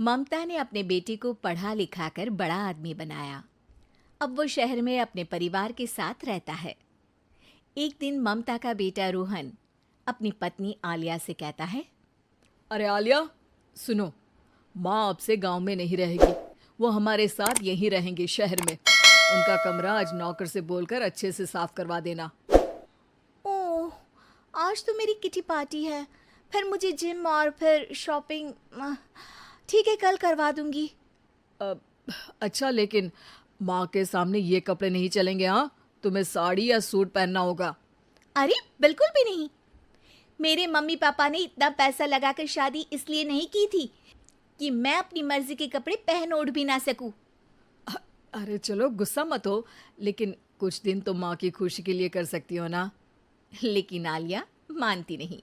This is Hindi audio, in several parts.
ममता ने अपने बेटे को पढ़ा लिखाकर बड़ा आदमी बनाया। अब वो शहर में अपने परिवार के साथ रहता है। एक दिन ममता का बेटा रोहन अपनी पत्नी आलिया से कहता है, अरे आलिया, सुनो, माँ अब से गांव में नहीं रहेगी। वो हमारे साथ यहीं रहेंगे शहर में। उनका कमरा आज नौकर से बोलकर अच्छे से साफ करवा देना। ओह, आज तो मेरी किटी पार्टी है, फिर मुझे जिम और फिर शॉपिंग। ठीक है, कल करवा दूंगी। अच्छा, लेकिन माँ के सामने ये कपड़े नहीं चलेंगे। हाँ, तुम्हें साड़ी या सूट पहनना होगा। अरे बिल्कुल भी नहीं। मेरे मम्मी पापा ने इतना पैसा लगाकर शादी इसलिए नहीं की थी कि मैं अपनी मर्जी के कपड़े पहन ओढ़ भी ना सकूं। अरे चलो, गुस्सा मत हो, लेकिन कुछ दिन तो माँ की खुशी के लिए कर सकती हो ना। लेकिन आलिया मानती नहीं।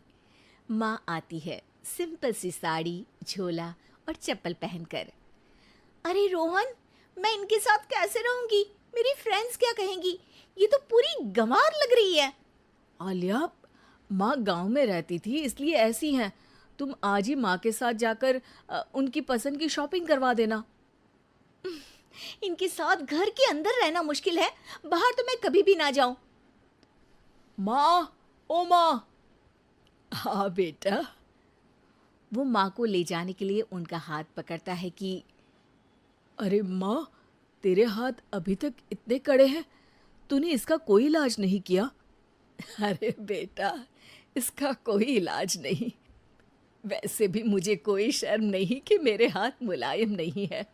माँ आती है सिंपल सी साड़ी, झोला और चप्पल पहनकर। अरे रोहन, मैं इनके साथ कैसे रहूंगी? मेरी फ्रेंड्स क्या कहेंगी? ये तो पूरी गंवार लग रही है। आलिया, माँ गांव में रहती थी इसलिए ऐसी हैं। तुम आज ही माँ के साथ जाकर उनकी पसंद की शॉपिंग करवा देना। इनके साथ घर के अंदर रहना मुश्किल है, बाहर तो मैं कभी भी ना जाऊं। माँ, ओ माँ। हाँ बेटा। वो माँ को ले जाने के लिए उनका हाथ पकड़ता है कि अरे माँ, तेरे हाथ अभी तक इतने कड़े हैं, तूने इसका कोई इलाज नहीं किया? अरे बेटा, इसका कोई इलाज नहीं। वैसे भी मुझे कोई शर्म नहीं कि मेरे हाथ मुलायम नहीं है,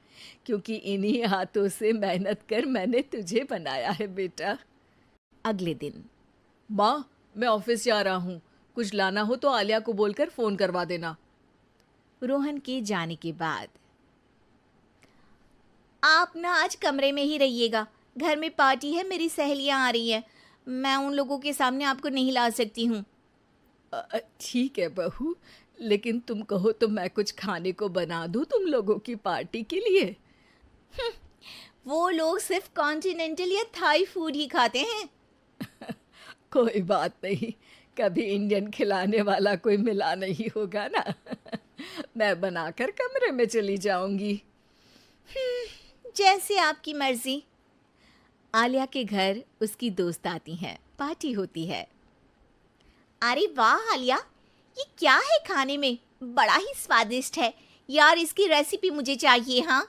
क्योंकि इन्हीं हाथों से मेहनत कर मैंने तुझे बनाया है बेटा। अगले दिन। माँ, मैं ऑफिस जा रहा हूँ। कुछ लाना हो तो आलिया को बोलकर फ़ोन करवा देना। रोहन के जाने के बाद, आप ना आज कमरे में ही रहिएगा, घर में पार्टी है, मेरी सहेलियां आ रही हैं, मैं उन लोगों के सामने आपको नहीं ला सकती हूँ। ठीक है बहू, लेकिन तुम कहो तो मैं कुछ खाने को बना दूँ तुम लोगों की पार्टी के लिए। वो लोग सिर्फ कॉन्टिनेंटल या थाई फूड ही खाते हैं। कोई बात नहीं, कभी इंडियन खिलाने वाला कोई मिला नहीं होगा ना। मैं बनाकर कमरे में चली जाऊंगी। जैसे आपकी मर्जी। आलिया के घर उसकी दोस्त आती हैं, पार्टी होती है। अरे वाह आलिया, ये क्या है खाने में? बड़ा ही स्वादिष्ट है यार, इसकी रेसिपी मुझे चाहिए। हाँ,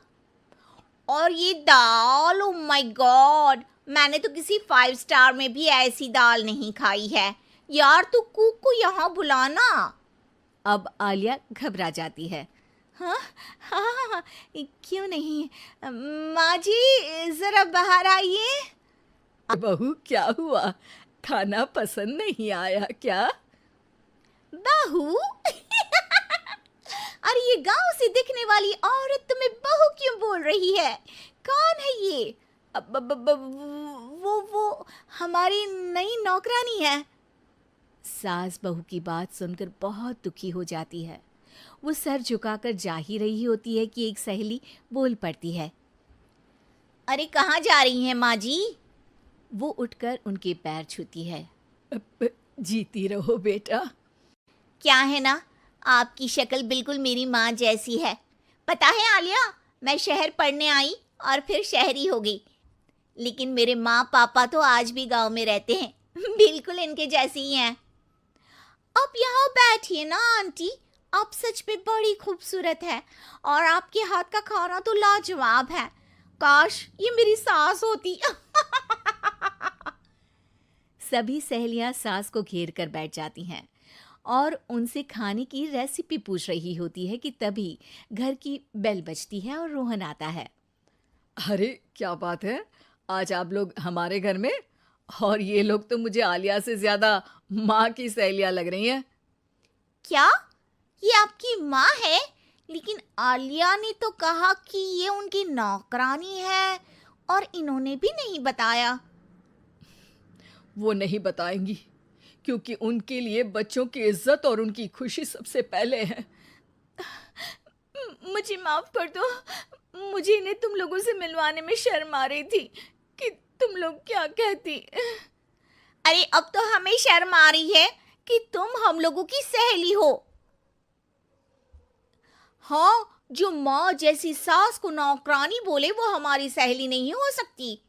और ये दाल, ओ माय गॉड, मैंने तो किसी 5 स्टार में भी ऐसी दाल नहीं खाई है यार। तू कुक को यहाँ बुलाना। अब आलिया घबरा जाती है। हाँ हाँ हाँ, क्यों नहीं। माँ जी जरा बाहर आइए। बहू, क्या हुआ? खाना पसंद नहीं आया क्या? बहू? अरे ये गांव से दिखने वाली औरत तुम्हें बहू क्यों बोल रही है? कौन है ये? वो हमारी नई नौकरानी है। सास बहू की बात सुनकर बहुत दुखी हो जाती है। वो सर झुकाकर जा ही रही होती है कि एक सहेली बोल पड़ती है। अरे कहाँ जा रही हैं माँ जी? वो उठकर उनके पैर छूती है। जीती रहो बेटा। क्या है ना, आपकी शक्ल बिल्कुल मेरी माँ जैसी है। पता है आलिया, मैं शहर पढ़ने आई और फिर शहरी हो गई, लेकिन मेरे माँ पापा तो आज भी गांव में रहते हैं, बिल्कुल इनके जैसे ही हैं। आप यहाँ बैठिए ना आंटी, आप सच में बड़ी खूबसूरत है और आपके हाथ का खाना तो लाजवाब है। काश ये मेरी सास होती। सभी सहेलियां सास को घेर कर बैठ जाती हैं और उनसे खाने की रेसिपी पूछ रही होती है कि तभी घर की बेल बजती है और रोहन आता है। अरे क्या बात है, आज आप लोग हमारे घर में? और ये लोग तो मुझे आलिया से ज्यादा माँ की सहेलियाँ लग रही हैं। क्या ये आपकी माँ है? लेकिन आलिया ने तो कहा कि ये उनकी नौकरानी है और इन्होंने भी नहीं बताया। वो नहीं बताएंगी, क्योंकि उनके लिए बच्चों की इज्जत और उनकी खुशी सबसे पहले है। मुझे माफ कर दो, मुझे इन्हें तुम लोगों से मिलवाने में शर्म आ रही थी कि तुम लोग क्या कहती। अरे अब तो हमें शर्म आ रही है कि तुम हम लोगों की सहेली हो। हाँ, जो माँ जैसी सास को नौकरानी बोले वो हमारी सहेली नहीं हो सकती।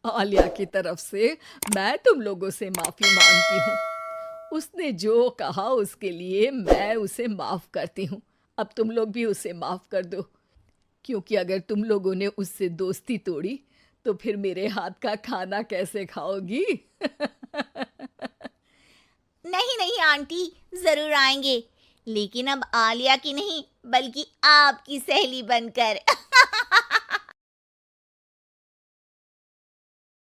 आलिया की तरफ से मैं तुम लोगों से माफी मांगती हूँ। उसने जो कहा उसके लिए मैं उसे माफ करती हूँ। अब तुम लोग भी उसे माफ कर दो, क्योंकि अगर तुम लोगों ने उससे दोस्ती तोड़ी तो फिर मेरे हाथ का खाना कैसे खाओगी? नहीं नहीं आंटी, जरूर आएंगे, लेकिन अब आलिया की नहीं बल्कि आपकी सहेली बनकर।